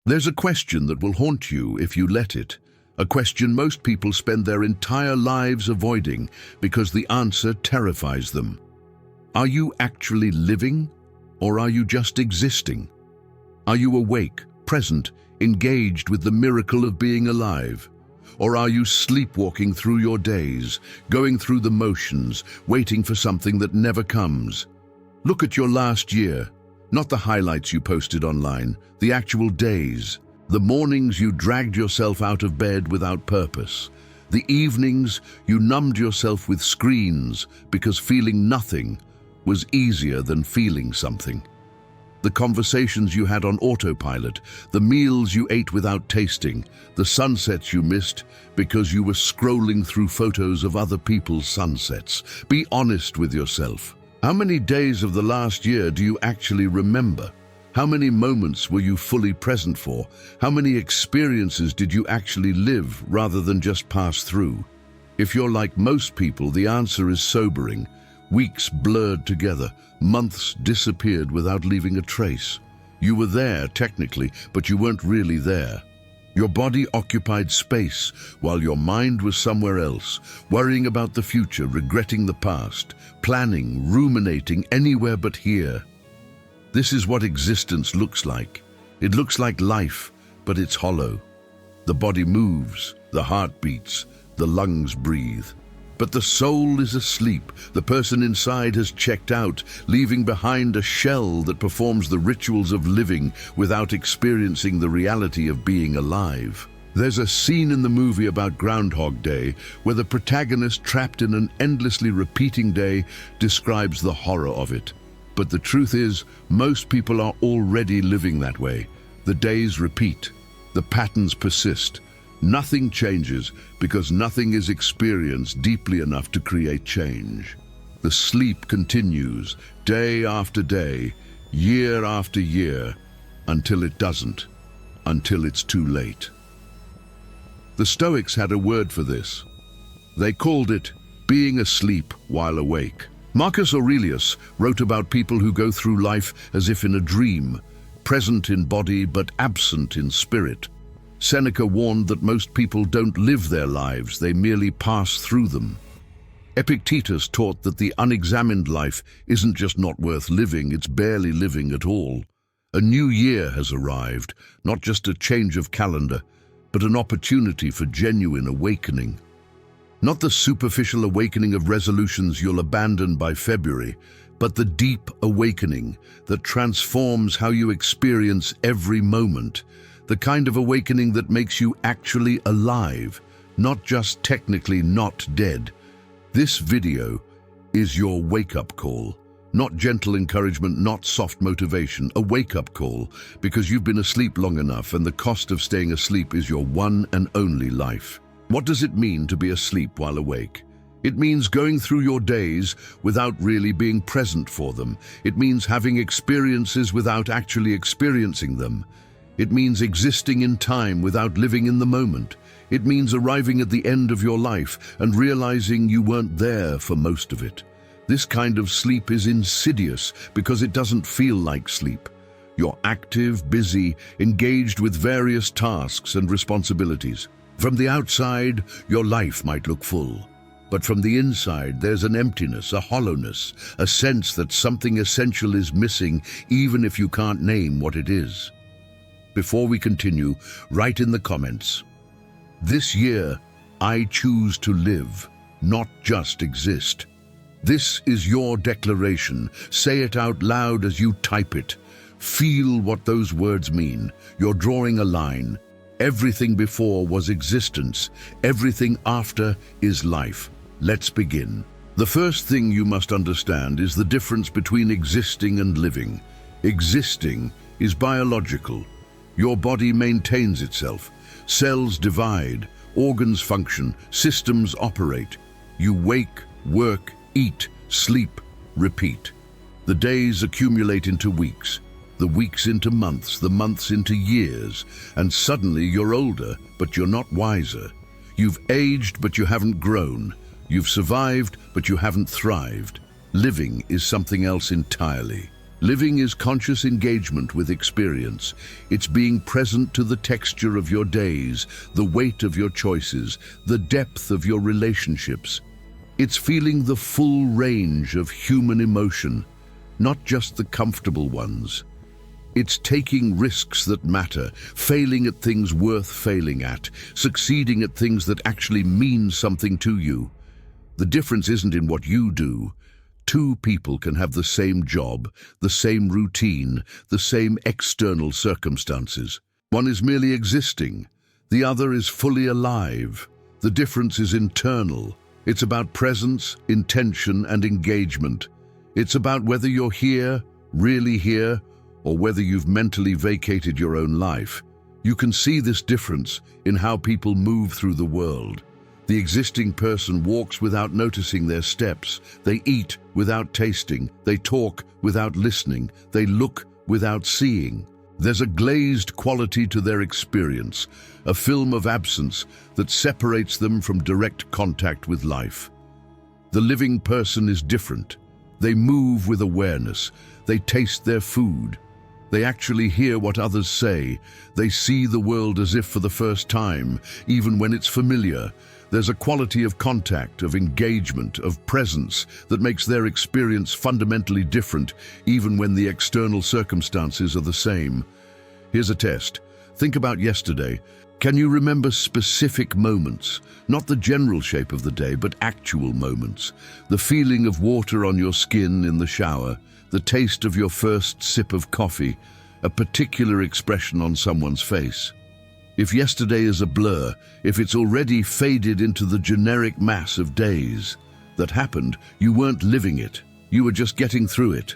There's a question that will haunt you if you let it. A question most people spend their entire lives avoiding because the answer terrifies them. Are you actually living, or are you just existing? Are you awake, present, engaged with the miracle of being alive? Or are you sleepwalking through your days, going through the motions, waiting for something that never comes? Look at your last year, not the highlights you posted online, the actual days, the mornings you dragged yourself out of bed without purpose, the evenings you numbed yourself with screens because feeling nothing was easier than feeling something. The conversations you had on autopilot, the meals you ate without tasting, the sunsets you missed because you were scrolling through photos of other people's sunsets. Be honest with yourself. How many days of the last year do you actually remember? How many moments were you fully present for? How many experiences did you actually live rather than just pass through? If you're like most people, the answer is sobering. Weeks blurred together, months disappeared without leaving a trace. You were there, technically, but you weren't really there. Your body occupied space while your mind was somewhere else, worrying about the future, regretting the past, planning, ruminating anywhere but here. This is what existence looks like. It looks like life, but it's hollow. The body moves, the heart beats, the lungs breathe. But the soul is asleep. The person inside has checked out, leaving behind a shell that performs the rituals of living without experiencing the reality of being alive. There's a scene in the movie about Groundhog Day where the protagonist, trapped in an endlessly repeating day, describes the horror of it. But the truth is, most people are already living that way. The days repeat. The patterns persist. Nothing changes because nothing is experienced deeply enough to create change. The sleep continues, day after day, year after year, until it doesn't, until it's too late. The Stoics had a word for this. They called it being asleep while awake. Marcus Aurelius wrote about people who go through life as if in a dream, present in body but absent in spirit. Seneca warned that most people don't live their lives, they merely pass through them. Epictetus taught that the unexamined life isn't just not worth living, it's barely living at all. A new year has arrived, not just a change of calendar, but an opportunity for genuine awakening. Not the superficial awakening of resolutions you'll abandon by February, but the deep awakening that transforms how you experience every moment. The kind of awakening that makes you actually alive, not just technically not dead. This video is your wake-up call. Not gentle encouragement, not soft motivation, a wake-up call because you've been asleep long enough and the cost of staying asleep is your one and only life. What does it mean to be asleep while awake? It means going through your days without really being present for them. It means having experiences without actually experiencing them. It means existing in time without living in the moment. It means arriving at the end of your life and realizing you weren't there for most of it. This kind of sleep is insidious because it doesn't feel like sleep. You're active, busy, engaged with various tasks and responsibilities. From the outside, your life might look full. But from the inside, there's an emptiness, a hollowness, a sense that something essential is missing even if you can't name what it is. Before we continue, write in the comments, "This year, I choose to live, not just exist." This is your declaration. Say it out loud as you type it. Feel what those words mean. You're drawing a line. Everything before was existence. Everything after is life. Let's begin. The first thing you must understand is the difference between existing and living. Existing is biological. Your body maintains itself. Cells divide, organs function, systems operate. You wake, work, eat, sleep, repeat. The days accumulate into weeks, the weeks into months, the months into years, and suddenly you're older, but you're not wiser. You've aged, but you haven't grown. You've survived, but you haven't thrived. Living is something else entirely. Living is conscious engagement with experience. It's being present to the texture of your days, the weight of your choices, the depth of your relationships. It's feeling the full range of human emotion, not just the comfortable ones. It's taking risks that matter, failing at things worth failing at, succeeding at things that actually mean something to you. The difference isn't in what you do. Two people can have the same job, the same routine, the same external circumstances. One is merely existing. The other is fully alive. The difference is internal. It's about presence, intention, and engagement. It's about whether you're here, really here, or whether you've mentally vacated your own life. You can see this difference in how people move through the world. The existing person walks without noticing their steps. They eat without tasting. They talk without listening. They look without seeing. There's a glazed quality to their experience, a film of absence that separates them from direct contact with life. The living person is different. They move with awareness. They taste their food. They actually hear what others say. They see the world as if for the first time, even when it's familiar. There's a quality of contact, of engagement, of presence that makes their experience fundamentally different, even when the external circumstances are the same. Here's a test. Think about yesterday. Can you remember specific moments? Not the general shape of the day, but actual moments. The feeling of water on your skin in the shower, the taste of your first sip of coffee, a particular expression on someone's face. If yesterday is a blur, if it's already faded into the generic mass of days that happened, you weren't living it. You were just getting through it.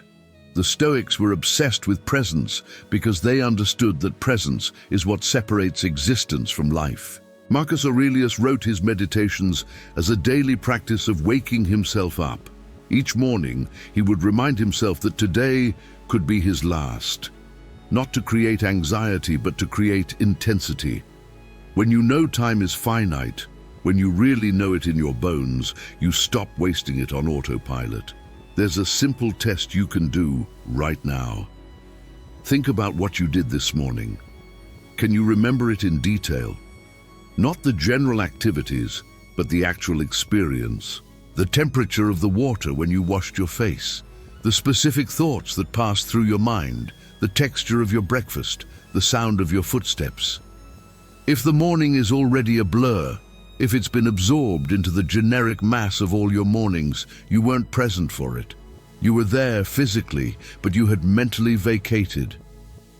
The Stoics were obsessed with presence because they understood that presence is what separates existence from life. Marcus Aurelius wrote his meditations as a daily practice of waking himself up. Each morning, he would remind himself that today could be his last. Not to create anxiety, but to create intensity. When you know time is finite, when you really know it in your bones, you stop wasting it on autopilot. There's a simple test you can do right now. Think about what you did this morning. Can you remember it in detail? Not the general activities, but the actual experience. The temperature of the water when you washed your face. The specific thoughts that passed through your mind. The texture of your breakfast, the sound of your footsteps. If the morning is already a blur, if it's been absorbed into the generic mass of all your mornings, you weren't present for it. You were there physically, but you had mentally vacated.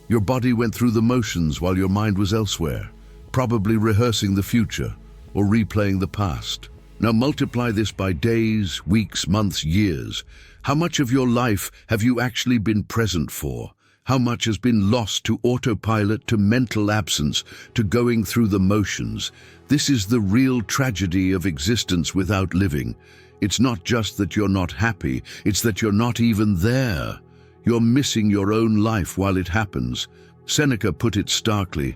Your body went through the motions while your mind was elsewhere, probably rehearsing the future or replaying the past. Now multiply this by days, weeks, months, years. How much of your life have you actually been present for? How much has been lost to autopilot, to mental absence, to going through the motions? This is the real tragedy of existence without living. It's not just that you're not happy, it's that you're not even there. You're missing your own life while it happens. Seneca put it starkly,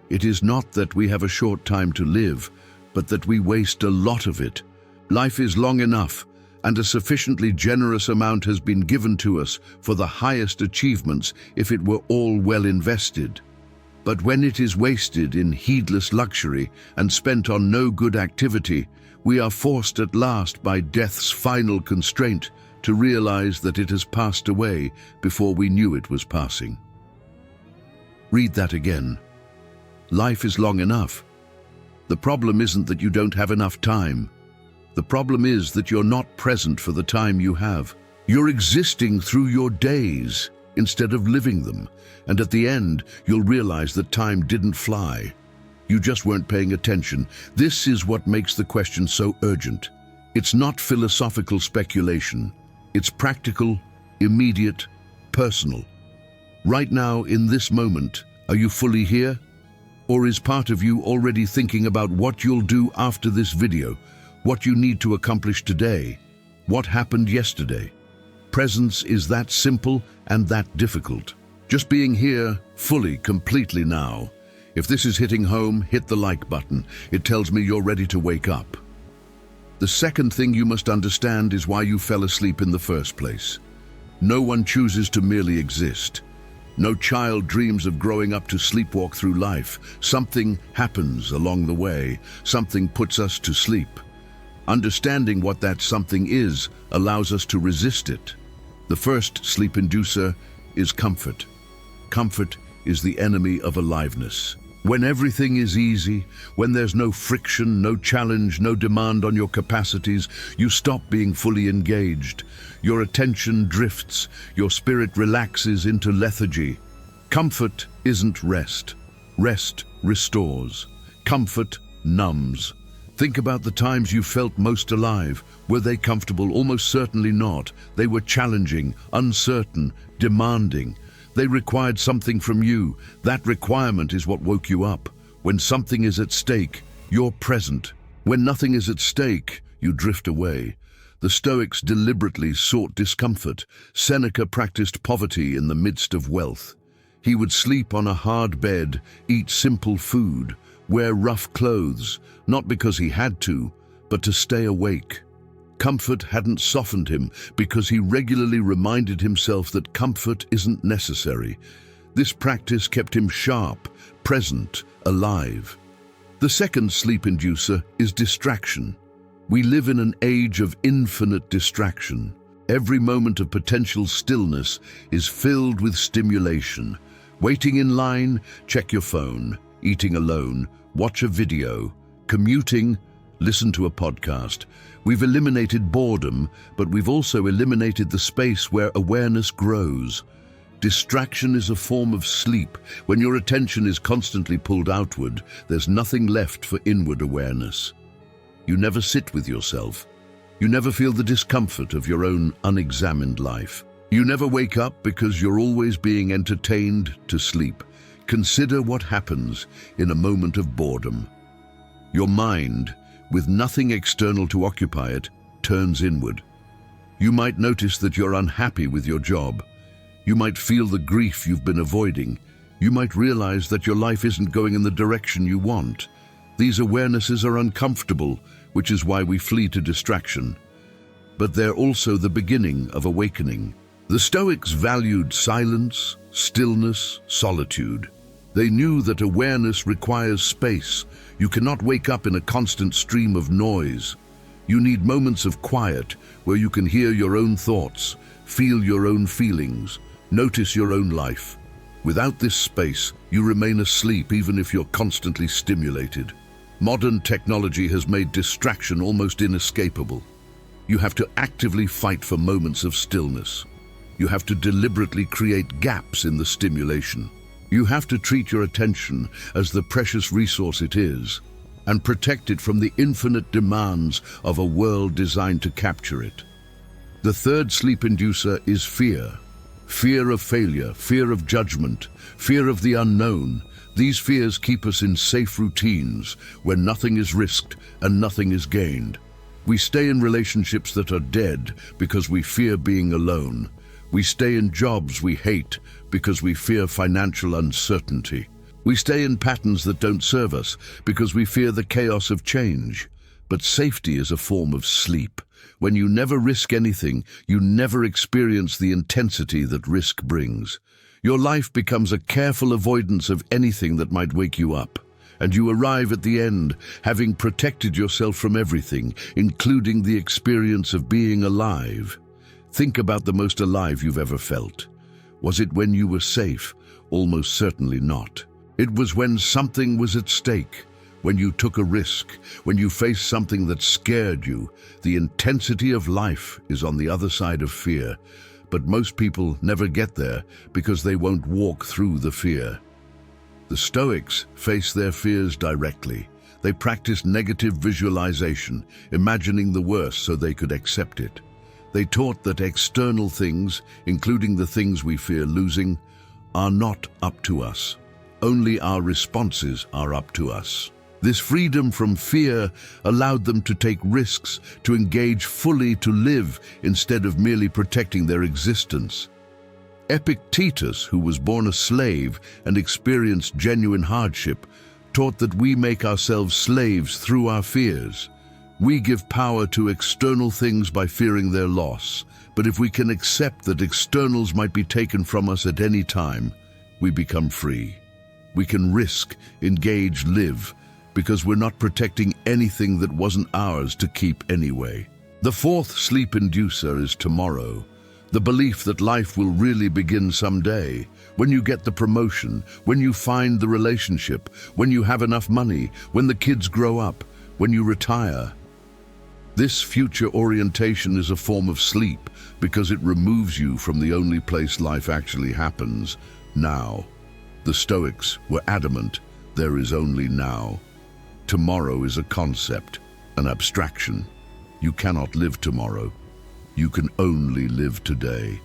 it is not that we have a short time to live, but that we waste a lot of it. Life is long enough, and a sufficiently generous amount has been given to us for the highest achievements if it were all well invested. But when it is wasted in heedless luxury and spent on no good activity, we are forced at last by death's final constraint to realize that it has passed away before we knew it was passing. Read that again. Life is long enough. The problem isn't that you don't have enough time. The problem is that you're not present for the time you have. You're existing through your days instead of living them, and at the end, you'll realize that time didn't fly. You just weren't paying attention. This is what makes the question so urgent. It's not philosophical speculation. It's practical, immediate, personal. Right now, in this moment, are you fully here? Or is part of you already thinking about what you'll do after this video? What you need to accomplish today, what happened yesterday. Presence is that simple and that difficult. Just being here, fully, completely now. If this is hitting home, hit the like button. It tells me you're ready to wake up. The second thing you must understand is why you fell asleep in the first place. No one chooses to merely exist. No child dreams of growing up to sleepwalk through life. Something happens along the way. Something puts us to sleep. Understanding what that something is allows us to resist it. The first sleep inducer is comfort. Comfort is the enemy of aliveness. When everything is easy, when there's no friction, no challenge, no demand on your capacities, you stop being fully engaged. Your attention drifts, your spirit relaxes into lethargy. Comfort isn't rest. Rest restores. Comfort numbs. Think about the times you felt most alive. Were they comfortable? Almost certainly not. They were challenging, uncertain, demanding. They required something from you. That requirement is what woke you up. When something is at stake, you're present. When nothing is at stake, you drift away. The Stoics deliberately sought discomfort. Seneca practiced poverty in the midst of wealth. He would sleep on a hard bed, eat simple food, wear rough clothes, not because he had to, but to stay awake. Comfort hadn't softened him because he regularly reminded himself that comfort isn't necessary. This practice kept him sharp, present, alive. The second sleep inducer is distraction. We live in an age of infinite distraction. Every moment of potential stillness is filled with stimulation. Waiting in line, check your phone. Eating alone, watch a video. Commuting, listen to a podcast. We've eliminated boredom, but we've also eliminated the space where awareness grows. Distraction is a form of sleep. When your attention is constantly pulled outward, there's nothing left for inward awareness. You never sit with yourself. You never feel the discomfort of your own unexamined life. You never wake up because you're always being entertained to sleep. Consider what happens in a moment of boredom. Your mind, with nothing external to occupy it, turns inward. You might notice that you're unhappy with your job. You might feel the grief you've been avoiding. You might realize that your life isn't going in the direction you want. These awarenesses are uncomfortable, which is why we flee to distraction. But they're also the beginning of awakening. The Stoics valued silence, stillness, solitude. They knew that awareness requires space. You cannot wake up in a constant stream of noise. You need moments of quiet where you can hear your own thoughts, feel your own feelings, notice your own life. Without this space, you remain asleep even if you're constantly stimulated. Modern technology has made distraction almost inescapable. You have to actively fight for moments of stillness. You have to deliberately create gaps in the stimulation. You have to treat your attention as the precious resource it is and protect it from the infinite demands of a world designed to capture it. The third sleep inducer is fear. Fear of failure, fear of judgment, fear of the unknown. These fears keep us in safe routines where nothing is risked and nothing is gained. We stay in relationships that are dead because we fear being alone. We stay in jobs we hate because we fear financial uncertainty. We stay in patterns that don't serve us because we fear the chaos of change. But safety is a form of sleep. When you never risk anything, you never experience the intensity that risk brings. Your life becomes a careful avoidance of anything that might wake you up. And you arrive at the end, having protected yourself from everything, including the experience of being alive. Think about the most alive you've ever felt. Was it when you were safe? Almost certainly not. It was when something was at stake, when you took a risk, when you faced something that scared you. The intensity of life is on the other side of fear, but most people never get there because they won't walk through the fear. The Stoics face their fears directly. They practiced negative visualization, imagining the worst so they could accept it. They taught that external things, including the things we fear losing, are not up to us. Only our responses are up to us. This freedom from fear allowed them to take risks, to engage fully, to live, instead of merely protecting their existence. Epictetus, who was born a slave and experienced genuine hardship, taught that we make ourselves slaves through our fears. We give power to external things by fearing their loss, But if we can accept that externals might be taken from us at any time, we become free. We can risk, engage, live, because we're not protecting anything that wasn't ours to keep anyway. The fourth sleep inducer is tomorrow. The belief that life will really begin someday, when you get the promotion, when you find the relationship, when you have enough money, when the kids grow up, when you retire. This future orientation is a form of sleep because it removes you from the only place life actually happens, now. The Stoics were adamant, there is only now. Tomorrow is a concept, an abstraction. You cannot live tomorrow. You can only live today.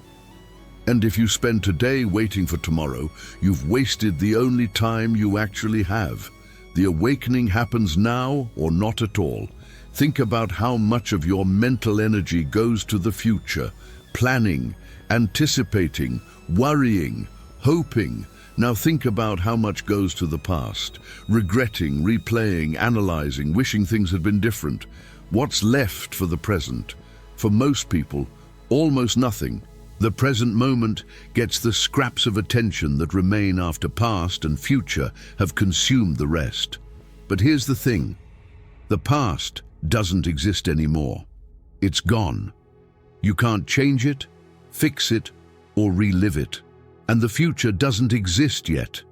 And if you spend today waiting for tomorrow, you've wasted the only time you actually have. The awakening happens now or not at all. Think about how much of your mental energy goes to the future, planning, anticipating, worrying, hoping. Now think about how much goes to the past, regretting, replaying, analyzing, wishing things had been different. What's left for the present? For most people, almost nothing. The present moment gets the scraps of attention that remain after past and future have consumed the rest. But here's the thing. The past doesn't exist anymore. It's gone. You can't change it, fix it, or relive it. And the future doesn't exist yet.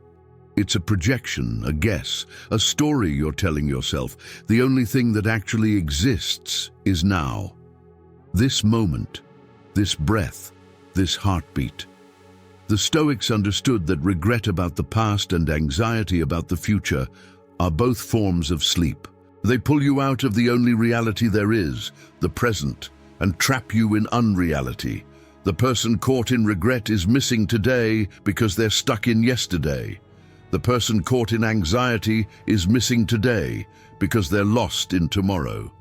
It's a projection, a guess, a story you're telling yourself. The only thing that actually exists is now. This moment, this breath, this heartbeat. The Stoics understood that regret about the past and anxiety about the future are both forms of sleep. They pull you out of the only reality there is, the present, and trap you in unreality. The person caught in regret is missing today because they're stuck in yesterday. The person caught in anxiety is missing today because they're lost in tomorrow.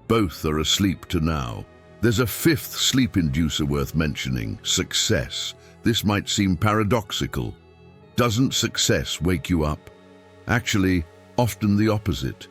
Both are asleep to now. There's a fifth sleep inducer worth mentioning, success. This might seem paradoxical. Doesn't success wake you up? Actually, often the opposite.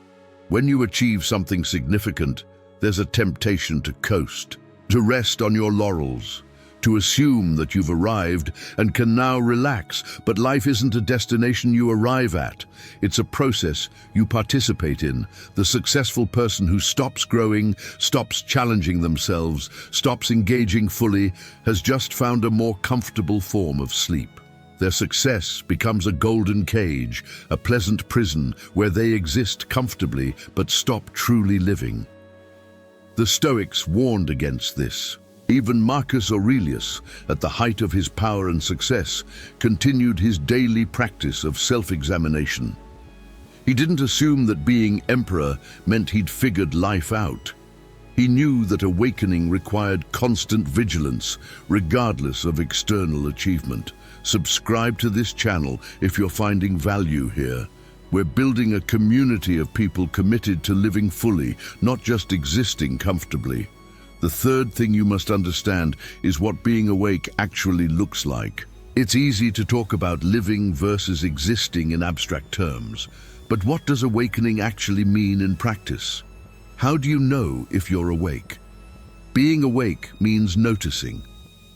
When you achieve something significant, there's a temptation to coast, to rest on your laurels, to assume that you've arrived and can now relax. But life isn't a destination you arrive at. It's a process you participate in. The successful person who stops growing, stops challenging themselves, stops engaging fully, has just found a more comfortable form of sleep. Their success becomes a golden cage, a pleasant prison where they exist comfortably but stop truly living. The Stoics warned against this. Even Marcus Aurelius, at the height of his power and success, continued his daily practice of self-examination. He didn't assume that being emperor meant he'd figured life out. He knew that awakening required constant vigilance, regardless of external achievement. Subscribe to this channel if you're finding value here. We're building a community of people committed to living fully, not just existing comfortably. The third thing you must understand is what being awake actually looks like. It's easy to talk about living versus existing in abstract terms, but what does awakening actually mean in practice? How do you know if you're awake? Being awake means noticing.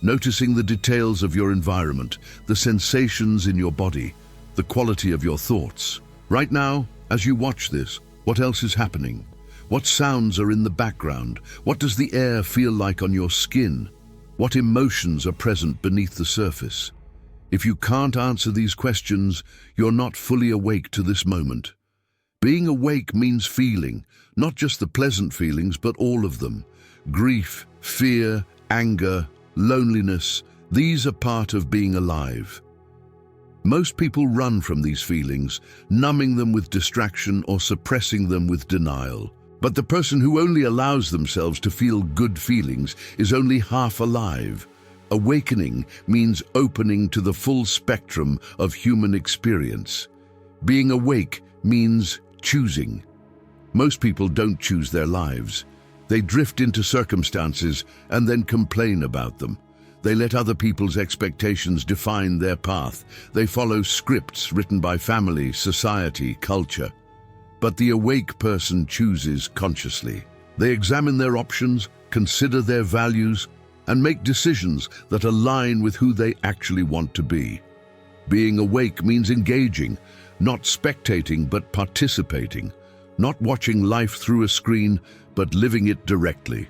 Noticing the details of your environment, the sensations in your body, the quality of your thoughts. Right now, as you watch this, what else is happening? What sounds are in the background? What does the air feel like on your skin? What emotions are present beneath the surface? If you can't answer these questions, you're not fully awake to this moment. Being awake means feeling, not just the pleasant feelings, but all of them. Grief, fear, anger, loneliness, these are part of being alive. Most people run from these feelings, numbing them with distraction or suppressing them with denial. But the person who only allows themselves to feel good feelings is only half alive. Awakening means opening to the full spectrum of human experience. Being awake means choosing. Most people don't choose their lives. They drift into circumstances and then complain about them. They let other people's expectations define their path. They follow scripts written by family, society, culture. But the awake person chooses consciously. They examine their options, consider their values, and make decisions that align with who they actually want to be. Being awake means engaging, not spectating but participating, not watching life through a screen but living it directly.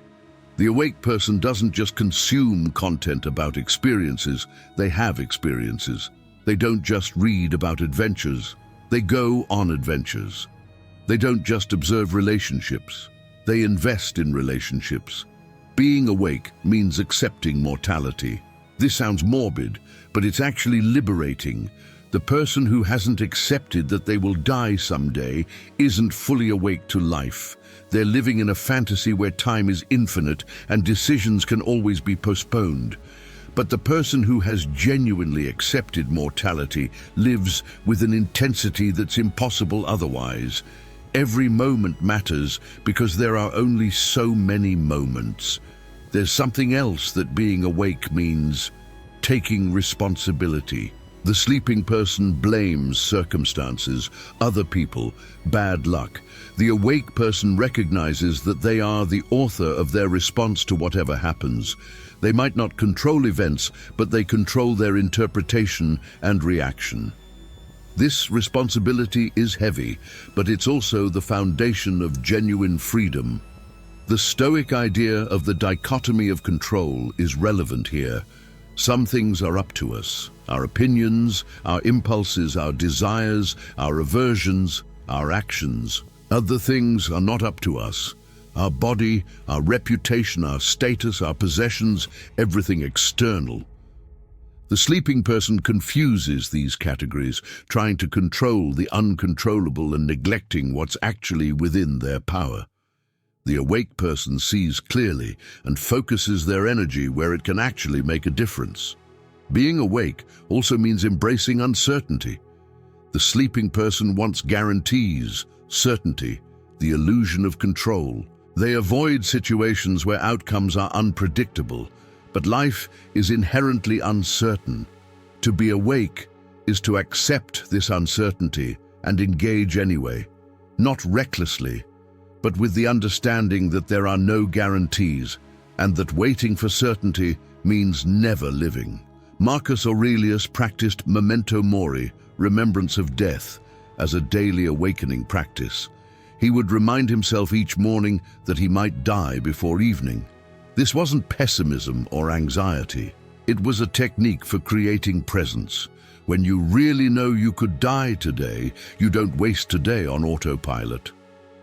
The awake person doesn't just consume content about experiences, they have experiences. They don't just read about adventures, they go on adventures. They don't just observe relationships, they invest in relationships. Being awake means accepting mortality. This sounds morbid, but it's actually liberating. The person who hasn't accepted that they will die someday isn't fully awake to life. They're living in a fantasy where time is infinite and decisions can always be postponed. But the person who has genuinely accepted mortality lives with an intensity that's impossible otherwise. Every moment matters because there are only so many moments. There's something else that being awake means: taking responsibility. The sleeping person blames circumstances, other people, bad luck. The awake person recognizes that they are the author of their response to whatever happens. They might not control events, but they control their interpretation and reaction. This responsibility is heavy, but it's also the foundation of genuine freedom. The Stoic idea of the dichotomy of control is relevant here. Some things are up to us: our opinions, our impulses, our desires, our aversions, our actions. Other things are not up to us: our body, our reputation, our status, our possessions, everything external. The sleeping person confuses these categories, trying to control the uncontrollable and neglecting what's actually within their power. The awake person sees clearly and focuses their energy where it can actually make a difference. Being awake also means embracing uncertainty. The sleeping person wants guarantees, certainty, the illusion of control. They avoid situations where outcomes are unpredictable, but life is inherently uncertain. To be awake is to accept this uncertainty and engage anyway, not recklessly, but with the understanding that there are no guarantees and that waiting for certainty means never living. Marcus Aurelius practiced memento mori, remembrance of death, as a daily awakening practice. He would remind himself each morning that he might die before evening. This wasn't pessimism or anxiety. It was a technique for creating presence. When you really know you could die today, you don't waste today on autopilot.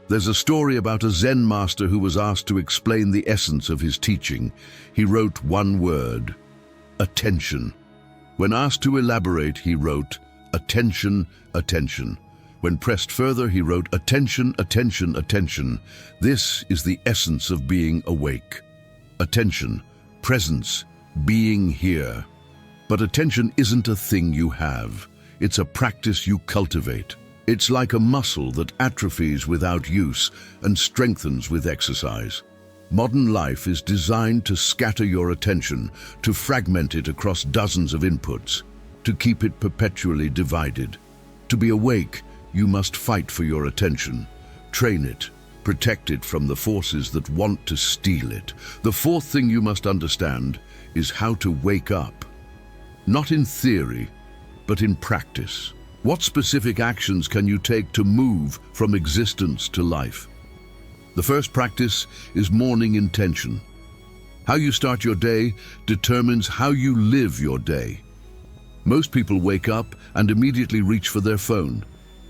There's a story about a Zen master who was asked to explain the essence of his teaching. He wrote one word: attention. When asked to elaborate, he wrote, attention, attention. When pressed further, he wrote, attention, attention, attention. This is the essence of being awake. Attention, presence, being here. But attention isn't a thing you have. It's a practice you cultivate. It's like a muscle that atrophies without use and strengthens with exercise. Modern life is designed to scatter your attention, to fragment it across dozens of inputs, to keep it perpetually divided. To be awake, you must fight for your attention, train it, protect it from the forces that want to steal it. The fourth thing you must understand is how to wake up. Not in theory, but in practice. What specific actions can you take to move from existence to life? The first practice is morning intention. How you start your day determines how you live your day. Most people wake up and immediately reach for their phone.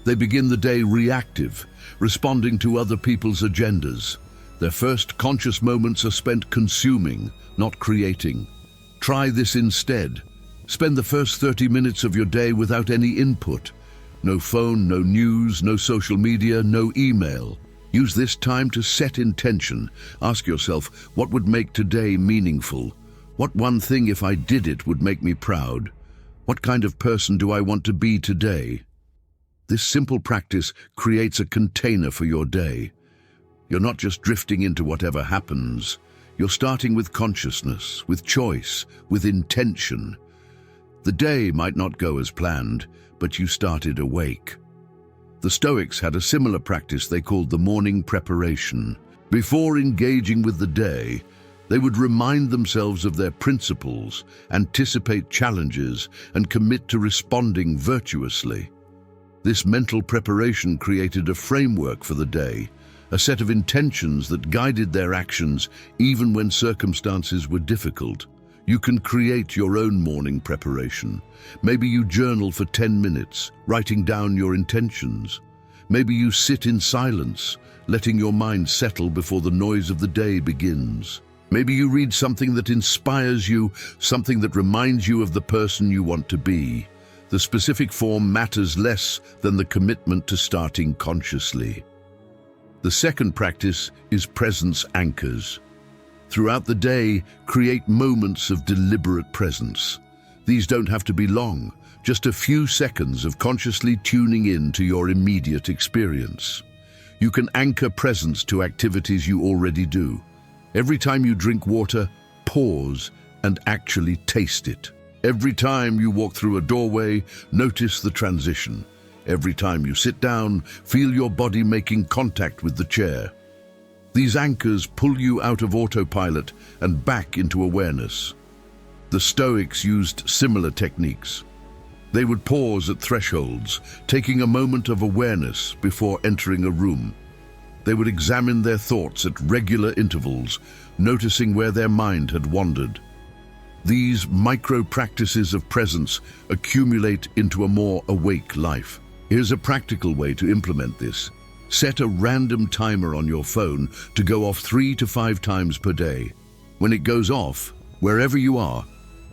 They begin the day reactive, responding to other people's agendas. Their first conscious moments are spent consuming, not creating. Try this instead. Spend the first 30 minutes of your day without any input. No phone, no news, no social media, no email. Use this time to set intention. Ask yourself, what would make today meaningful? What one thing, if I did it, would make me proud? What kind of person do I want to be today? This simple practice creates a container for your day. You're not just drifting into whatever happens. You're starting with consciousness, with choice, with intention. The day might not go as planned, but you started awake. The Stoics had a similar practice they called the morning preparation. Before engaging with the day, They would remind themselves of their principles, anticipate challenges, and commit to responding virtuously. This mental preparation created a framework for the day, a set of intentions that guided their actions even when circumstances were difficult. You can create your own morning preparation. Maybe you journal for 10 minutes, writing down your intentions. Maybe you sit in silence, letting your mind settle before the noise of the day begins. Maybe you read something that inspires you, something that reminds you of the person you want to be. The specific form matters less than the commitment to starting consciously. The second practice is presence anchors. Throughout the day, create moments of deliberate presence. These don't have to be long, just a few seconds of consciously tuning in to your immediate experience. You can anchor presence to activities you already do. Every time you drink water, pause and actually taste it. Every time you walk through a doorway, notice the transition. Every time you sit down, feel your body making contact with the chair. These anchors pull you out of autopilot and back into awareness. The Stoics used similar techniques. They would pause at thresholds, taking a moment of awareness before entering a room. They would examine their thoughts at regular intervals, noticing where their mind had wandered. These micro-practices of presence accumulate into a more awake life. Here's a practical way to implement this. Set a random timer on your phone to go off 3 to 5 times per day. When it goes off, wherever you are,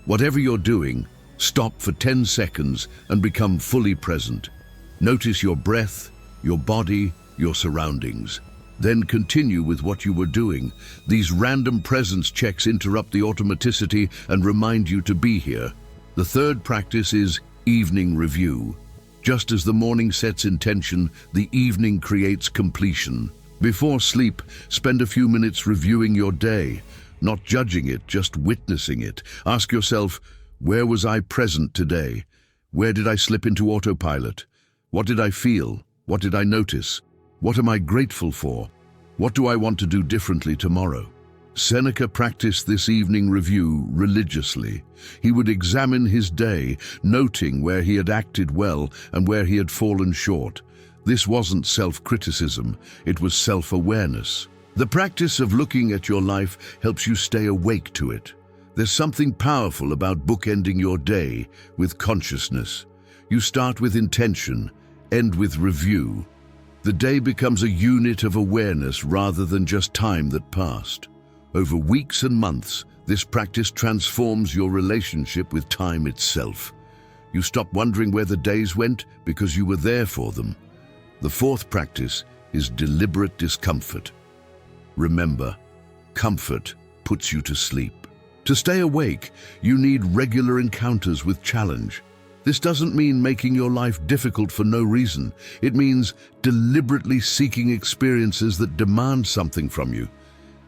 whatever you're doing, stop for 10 seconds and become fully present. Notice your breath, your body, your surroundings. Then continue with what you were doing. These random presence checks interrupt the automaticity and remind you to be here. The third practice is evening review. Just as the morning sets intention, the evening creates completion. Before sleep, spend a few minutes reviewing your day, not judging it, just witnessing it. Ask yourself, where was I present today? Where did I slip into autopilot? What did I feel? What did I notice? What am I grateful for? What do I want to do differently tomorrow? Seneca practiced this evening review religiously. He would examine his day, noting where he had acted well and where he had fallen short. This wasn't self-criticism, it was self-awareness. The practice of looking at your life helps you stay awake to it. There's something powerful about bookending your day with consciousness. You start with intention, end with review. The day becomes a unit of awareness rather than just time that passed. Over weeks and months, this practice transforms your relationship with time itself. You stop wondering where the days went because you were there for them. The fourth practice is deliberate discomfort. Remember, comfort puts you to sleep. To stay awake, you need regular encounters with challenge. This doesn't mean making your life difficult for no reason. It means deliberately seeking experiences that demand something from you.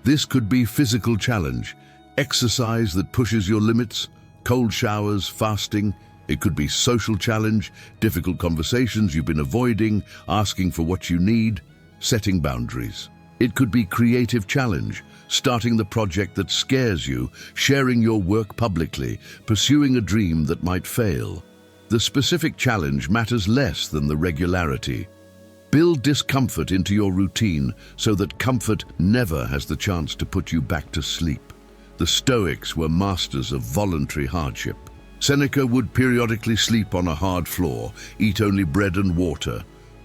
This could be physical challenge, exercise that pushes your limits, cold showers, fasting. It could be social challenge, difficult conversations you've been avoiding, asking for what you need, setting boundaries. It could be creative challenge, starting the project that scares you, sharing your work publicly, pursuing a dream that might fail. The specific challenge matters less than the regularity. Build discomfort into your routine so that comfort never has the chance to put you back to sleep. The Stoics were masters of voluntary hardship. Seneca would periodically sleep on a hard floor, eat only bread and water,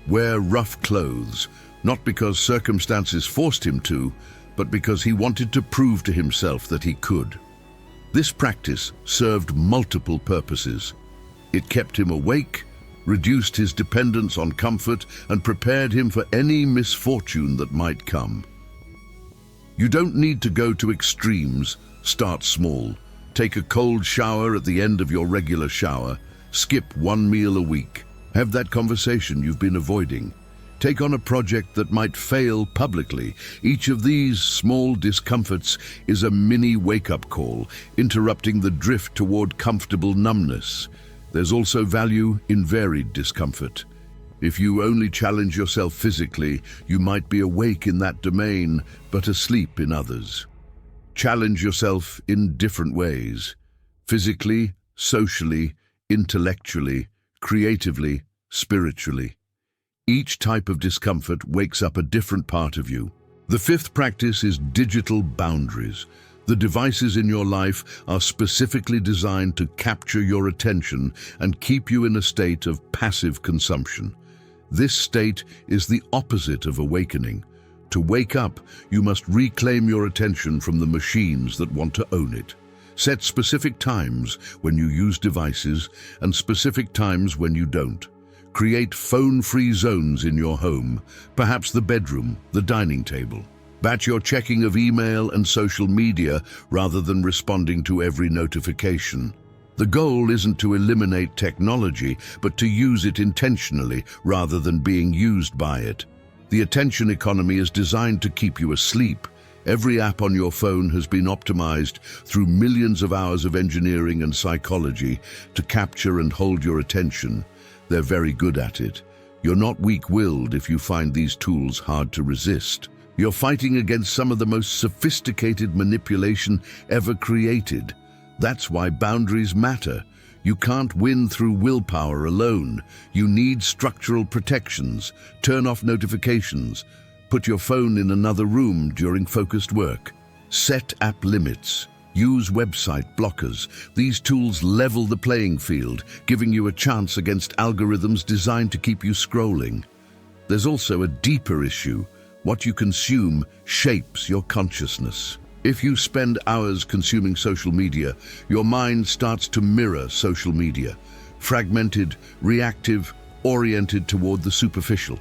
wear rough clothes, not because circumstances forced him to, but because he wanted to prove to himself that he could. This practice served multiple purposes. It kept him awake, reduced his dependence on comfort, and prepared him for any misfortune that might come. You don't need to go to extremes. Start small. Take a cold shower at the end of your regular shower. Skip one meal a week. Have that conversation you've been avoiding. Take on a project that might fail publicly. Each of these small discomforts is a mini wake-up call, interrupting the drift toward comfortable numbness. There's also value in varied discomfort. If you only challenge yourself physically, you might be awake in that domain, but asleep in others. Challenge yourself in different ways: physically, socially, intellectually, creatively, spiritually. Each type of discomfort wakes up a different part of you. The fifth practice is digital boundaries. The devices in your life are specifically designed to capture your attention and keep you in a state of passive consumption. This state is the opposite of awakening. To wake up, you must reclaim your attention from the machines that want to own it. Set specific times when you use devices and specific times when you don't. Create phone-free zones in your home, perhaps the bedroom, the dining table. Batch your checking of email and social media rather than responding to every notification. The goal isn't to eliminate technology, but to use it intentionally rather than being used by it. The attention economy is designed to keep you asleep. Every app on your phone has been optimized through millions of hours of engineering and psychology to capture and hold your attention. They're very good at it. You're not weak-willed if you find these tools hard to resist. You're fighting against some of the most sophisticated manipulation ever created. That's why boundaries matter. You can't win through willpower alone. You need structural protections. Turn off notifications. Put your phone in another room during focused work. Set app limits. Use website blockers. These tools level the playing field, giving you a chance against algorithms designed to keep you scrolling. There's also a deeper issue. What you consume shapes your consciousness. If you spend hours consuming social media, your mind starts to mirror social media, fragmented, reactive, oriented toward the superficial.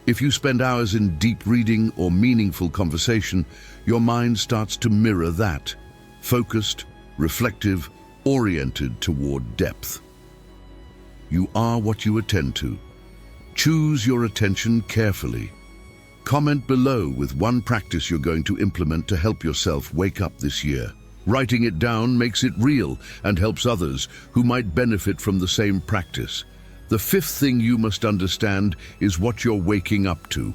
If you spend hours in deep reading or meaningful conversation, your mind starts to mirror that, focused, reflective, oriented toward depth. You are what you attend to. Choose your attention carefully. Comment below with one practice you're going to implement to help yourself wake up this year. Writing it down makes it real and helps others who might benefit from the same practice. The fifth thing you must understand is what you're waking up to.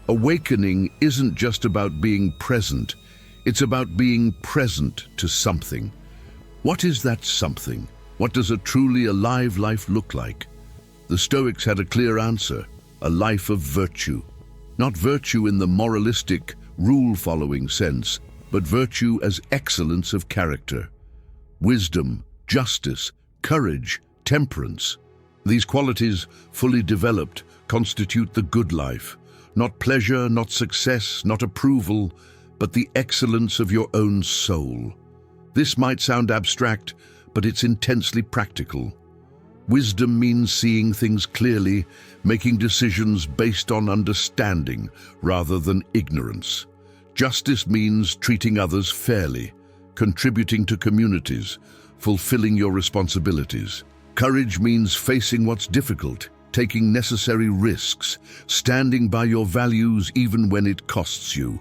Awakening isn't just about being present. It's about being present to something. What is that something? What does a truly alive life look like? The Stoics had a clear answer: a life of virtue. Not virtue in the moralistic, rule-following sense, but virtue as excellence of character. Wisdom, justice, courage, temperance. These qualities, fully developed, constitute the good life. Not pleasure, not success, not approval, but the excellence of your own soul. This might sound abstract, but it's intensely practical. Wisdom means seeing things clearly, making decisions based on understanding rather than ignorance. Justice means treating others fairly, contributing to communities, fulfilling your responsibilities. Courage means facing what's difficult, taking necessary risks, standing by your values even when it costs you.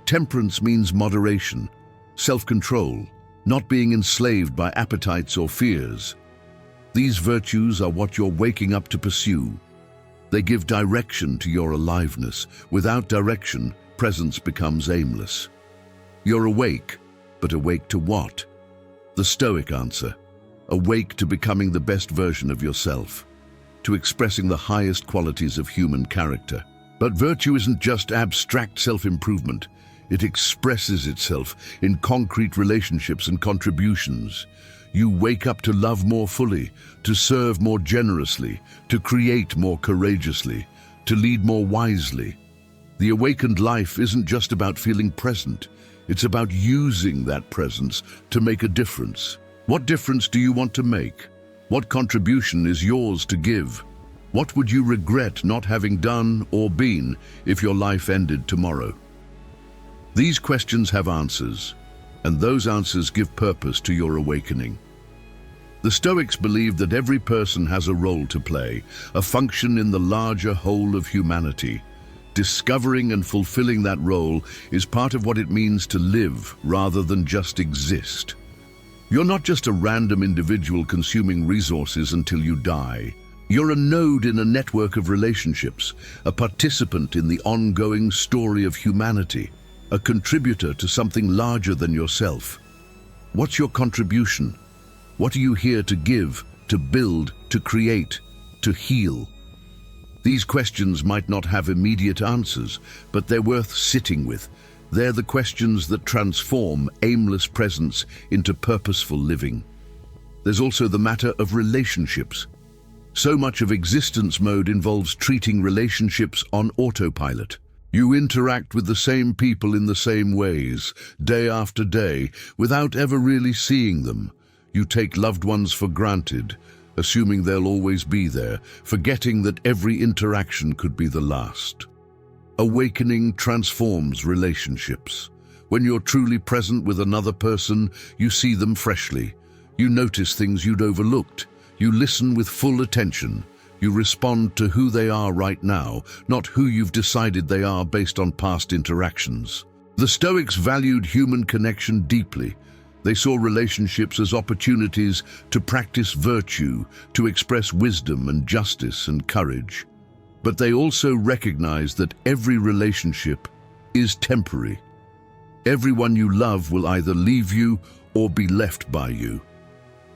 Temperance means moderation, self-control, not being enslaved by appetites or fears. These virtues are what you're waking up to pursue. They give direction to your aliveness. Without direction, presence becomes aimless. You're awake, but awake to what? The Stoic answer: awake to becoming the best version of yourself, to expressing the highest qualities of human character. But virtue isn't just abstract self-improvement. It expresses itself in concrete relationships and contributions. You wake up to love more fully, to serve more generously, to create more courageously, to lead more wisely. The awakened life isn't just about feeling present. It's about using that presence to make a difference. What difference do you want to make? What contribution is yours to give? What would you regret not having done or been if your life ended tomorrow? These questions have answers, and those answers give purpose to your awakening. The Stoics believed that every person has a role to play, a function in the larger whole of humanity. Discovering and fulfilling that role is part of what it means to live rather than just exist. You're not just a random individual consuming resources until you die. You're a node in a network of relationships, a participant in the ongoing story of humanity. a contributor to something larger than yourself. What's your contribution? What are you here to give, to build, to create, to heal? These questions might not have immediate answers, but they're worth sitting with. They're the questions that transform aimless presence into purposeful living. There's also the matter of relationships. So much of existence mode involves treating relationships on autopilot. You interact with the same people in the same ways, day after day, without ever really seeing them. You take loved ones for granted, assuming they'll always be there, forgetting that every interaction could be the last. Awakening transforms relationships. When you're truly present with another person, you see them freshly. You notice things you'd overlooked. You listen with full attention. You respond to who they are right now, not who you've decided they are based on past interactions. The Stoics valued human connection deeply. They saw relationships as opportunities to practice virtue, to express wisdom and justice and courage. But they also recognized that every relationship is temporary. Everyone you love will either leave you or be left by you.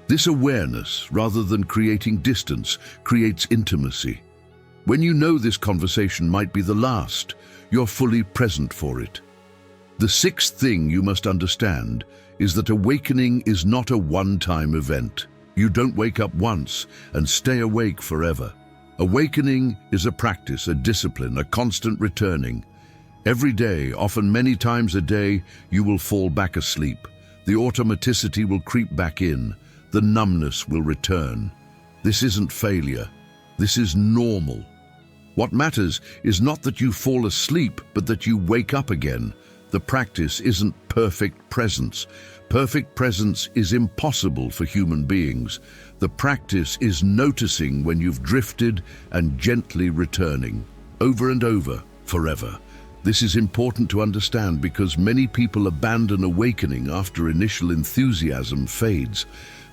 This awareness, rather than creating distance, creates intimacy. When you know this conversation might be the last, you're fully present for it. The sixth thing you must understand is that awakening is not a one-time event. You don't wake up once and stay awake forever. Awakening is a practice, a discipline, a constant returning. Every day, often many times a day, you will fall back asleep. The automaticity will creep back in. The numbness will return. This isn't failure. This is normal. What matters is not that you fall asleep, but that you wake up again. The practice isn't perfect presence. Perfect presence is impossible for human beings. The practice is noticing when you've drifted and gently returning, over and over, forever. This is important to understand because many people abandon awakening after initial enthusiasm fades.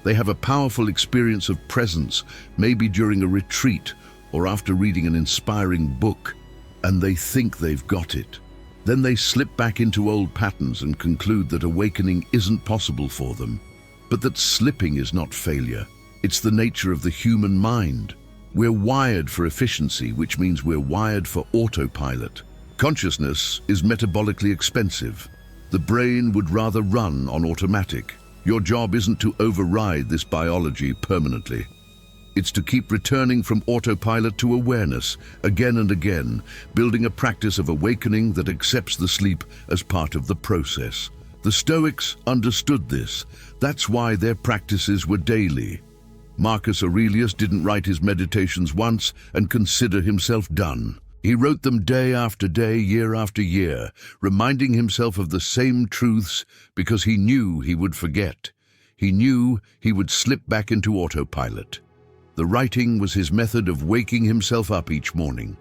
They have a powerful experience of presence, maybe during a retreat or after reading an inspiring book, and they think they've got it. Then they slip back into old patterns and conclude that awakening isn't possible for them. But that slipping is not failure. It's the nature of the human mind. We're wired for efficiency, which means we're wired for autopilot. Consciousness is metabolically expensive. The brain would rather run on automatic. Your job isn't to override this biology permanently. It's to keep returning from autopilot to awareness again and again, building a practice of awakening that accepts the sleep as part of the process. The Stoics understood this. That's why their practices were daily. Marcus Aurelius didn't write his meditations once and consider himself done. He wrote them day after day, year after year, reminding himself of the same truths because he knew he would forget. He knew he would slip back into autopilot. The writing was his method of waking himself up each morning.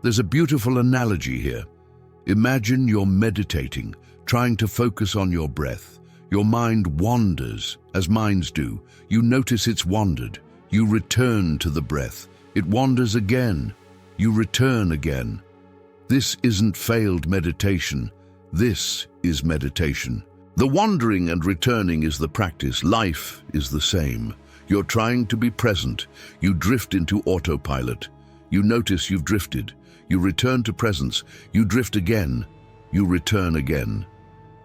There's a beautiful analogy here. Imagine you're meditating, trying to focus on your breath. Your mind wanders, as minds do. You notice it's wandered. You return to the breath. It wanders again. You return again. This isn't failed meditation. This is meditation. The wandering and returning is the practice. Life is the same. You're trying to be present. You drift into autopilot. You notice you've drifted. You return to presence. You drift again. You return again.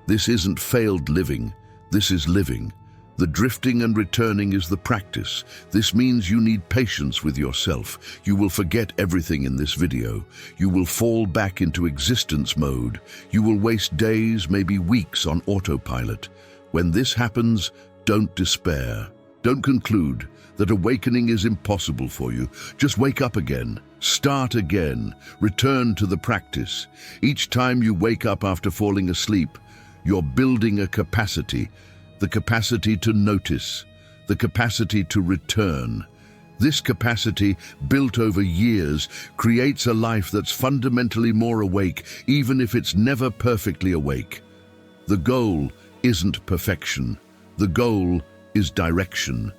This isn't failed living. This is living. The drifting and returning is the practice. This means you need patience with yourself. You will forget everything in this video. You will fall back into existence mode. You will waste days, maybe weeks on autopilot. When this happens, don't despair. Don't conclude that awakening is impossible for you. Just wake up again. Start again. Return to the practice. Each time you wake up after falling asleep, you're building a capacity. The capacity to notice, the capacity to return. This capacity, built over years, creates a life that's fundamentally more awake, even if it's never perfectly awake. The goal isn't perfection. The goal is direction.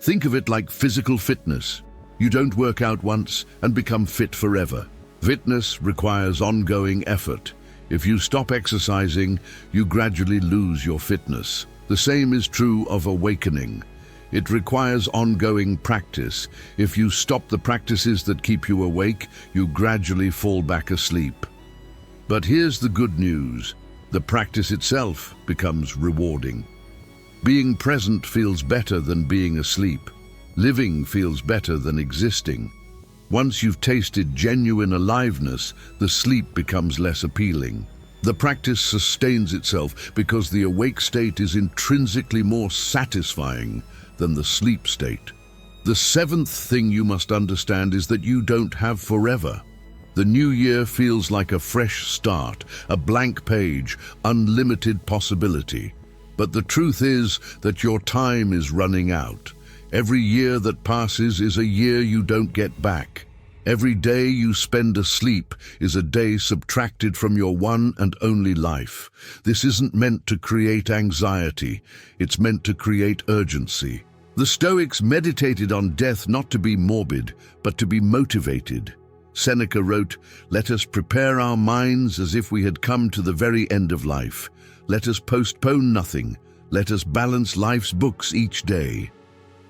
Think of it like physical fitness. You don't work out once and become fit forever. Fitness requires ongoing effort. If you stop exercising, you gradually lose your fitness. The same is true of awakening. It requires ongoing practice. If you stop the practices that keep you awake, you gradually fall back asleep. But here's the good news. The practice itself becomes rewarding. Being present feels better than being asleep. Living feels better than existing. Once you've tasted genuine aliveness, the sleep becomes less appealing. The practice sustains itself because the awake state is intrinsically more satisfying than the sleep state. The seventh thing you must understand is that you don't have forever. The new year feels like a fresh start, a blank page, unlimited possibility. But the truth is that your time is running out. Every year that passes is a year you don't get back. Every day you spend asleep is a day subtracted from your one and only life. This isn't meant to create anxiety. It's meant to create urgency. The Stoics meditated on death not to be morbid, but to be motivated. Seneca wrote, "Let us prepare our minds as if we had come to the very end of life. Let us postpone nothing. Let us balance life's books each day."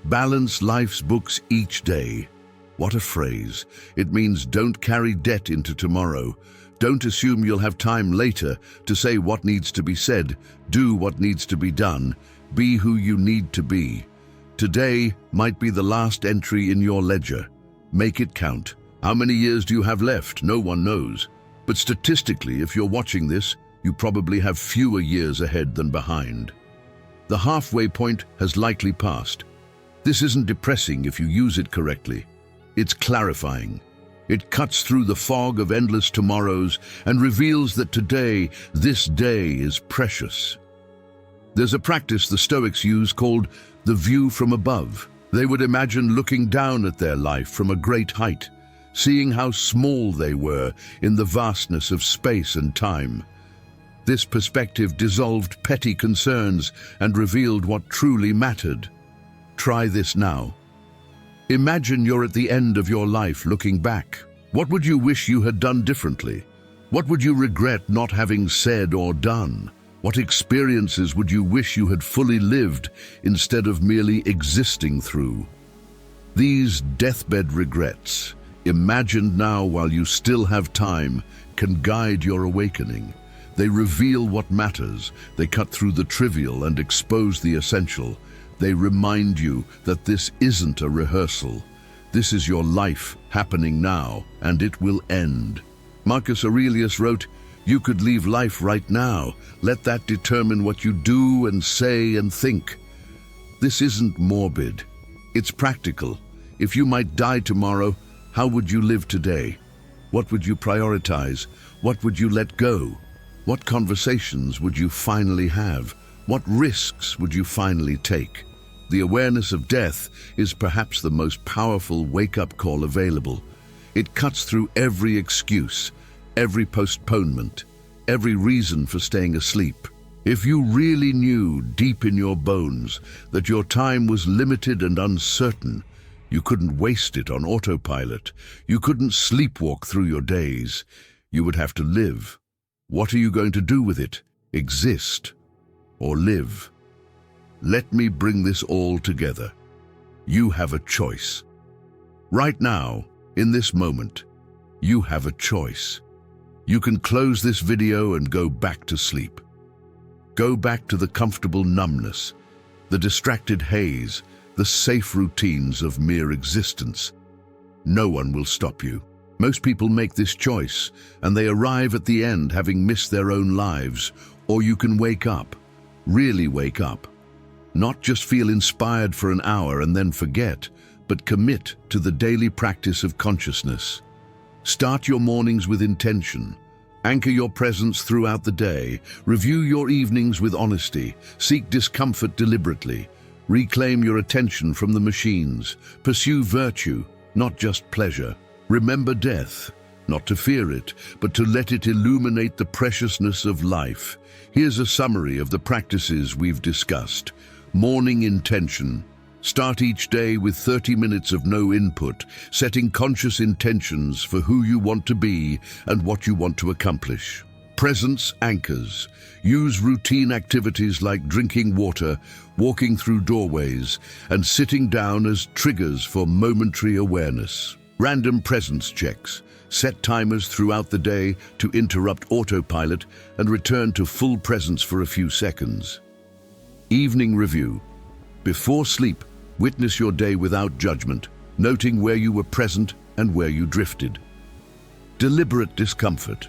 Balance life's books each day. What a phrase. It means don't carry debt into tomorrow. Don't assume you'll have time later to say what needs to be said. Do what needs to be done. Be who you need to be. Today might be the last entry in your ledger. Make it count. How many years do you have left? No one knows. But statistically, if you're watching this, you probably have fewer years ahead than behind. The halfway point has likely passed. This isn't depressing if you use it correctly. It's clarifying. It cuts through the fog of endless tomorrows and reveals that today, this day, is precious. There's a practice the Stoics use called the view from above. They would imagine looking down at their life from a great height, seeing how small they were in the vastness of space and time. This perspective dissolved petty concerns and revealed what truly mattered. Try this now. Imagine you're at the end of your life looking back. What would you wish you had done differently? What would you regret not having said or done? What experiences would you wish you had fully lived instead of merely existing through? These deathbed regrets, imagined now while you still have time, can guide your awakening. They reveal what matters. They cut through the trivial and expose the essential. They remind you that this isn't a rehearsal. This is your life happening now, and it will end. Marcus Aurelius wrote, "You could leave life right now. Let that determine what you do and say and think." This isn't morbid. It's practical. If you might die tomorrow, how would you live today? What would you prioritize? What would you let go? What conversations would you finally have? What risks would you finally take? The awareness of death is perhaps the most powerful wake-up call available. It cuts through every excuse, every postponement, every reason for staying asleep. If you really knew deep in your bones that your time was limited and uncertain, you couldn't waste it on autopilot. You couldn't sleepwalk through your days. You would have to live. What are you going to do with it? Exist or live? Let me bring this all together. You have a choice. Right now, in this moment, you have a choice. You can close this video and go back to sleep. Go back to the comfortable numbness, the distracted haze, the safe routines of mere existence. No one will stop you. Most people make this choice, and they arrive at the end having missed their own lives. Or you can wake up, really wake up. Not just feel inspired for an hour and then forget, but commit to the daily practice of consciousness. Start your mornings with intention. Anchor your presence throughout the day. Review your evenings with honesty. Seek discomfort deliberately. Reclaim your attention from the machines. Pursue virtue, not just pleasure. Remember death, not to fear it, but to let it illuminate the preciousness of life. Here's a summary of the practices we've discussed. Morning intention. Start each day with 30 minutes of no input, setting conscious intentions for who you want to be and what you want to accomplish. Presence anchors. Use routine activities like drinking water, walking through doorways, and sitting down as triggers for momentary awareness. Random presence checks. Set timers throughout the day to interrupt autopilot and return to full presence for a few seconds. Evening review. Before sleep, witness your day without judgment, noting where you were present and where you drifted. Deliberate discomfort.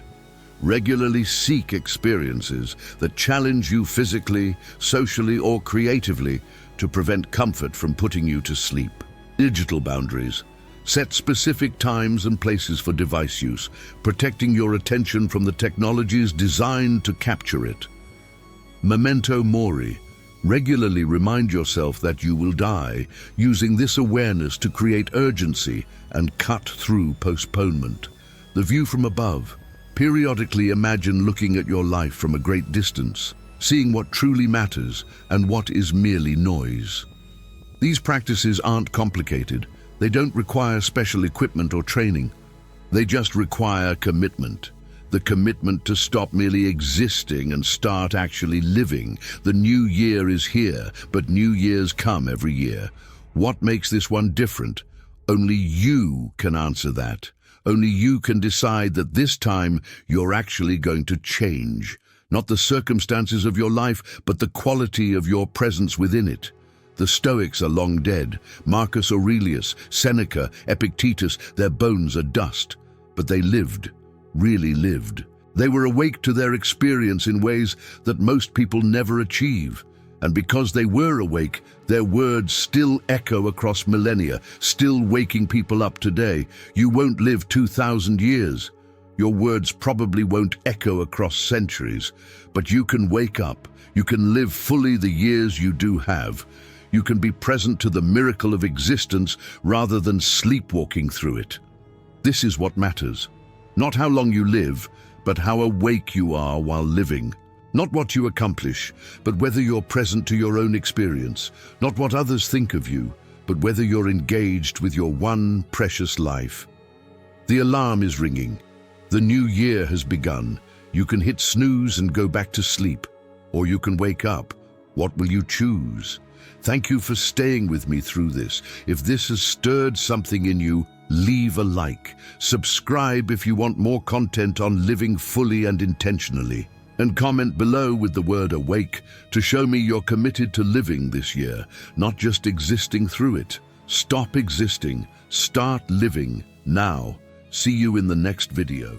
Regularly seek experiences that challenge you physically, socially, or creatively to prevent comfort from putting you to sleep. Digital boundaries. Set specific times and places for device use, protecting your attention from the technologies designed to capture it. Memento mori. Regularly remind yourself that you will die, using this awareness to create urgency and cut through postponement. The view from above. Periodically imagine looking at your life from a great distance, seeing what truly matters and what is merely noise. These practices aren't complicated. They don't require special equipment or training. They just require commitment. The commitment to stop merely existing and start actually living. The new year is here, but new years come every year. What makes this one different? Only you can answer that. Only you can decide that this time you're actually going to change. Not the circumstances of your life, but the quality of your presence within it. The Stoics are long dead. Marcus Aurelius, Seneca, Epictetus, their bones are dust. But they lived, really lived. They were awake to their experience in ways that most people never achieve. And because they were awake, their words still echo across millennia, still waking people up today. You won't live 2,000 years. Your words probably won't echo across centuries, but you can wake up. You can live fully the years you do have. You can be present to the miracle of existence rather than sleepwalking through it. This is what matters. Not how long you live, but how awake you are while living. Not what you accomplish, but whether you're present to your own experience. Not what others think of you, but whether you're engaged with your one precious life. The alarm is ringing. The new year has begun. You can hit snooze and go back to sleep, or you can wake up. What will you choose? Thank you for staying with me through this. If this has stirred something in you, leave a like. Subscribe if you want more content on living fully and intentionally. And comment below with the word awake to show me you're committed to living this year, not just existing through it. Stop existing. Start living now. See you in the next video.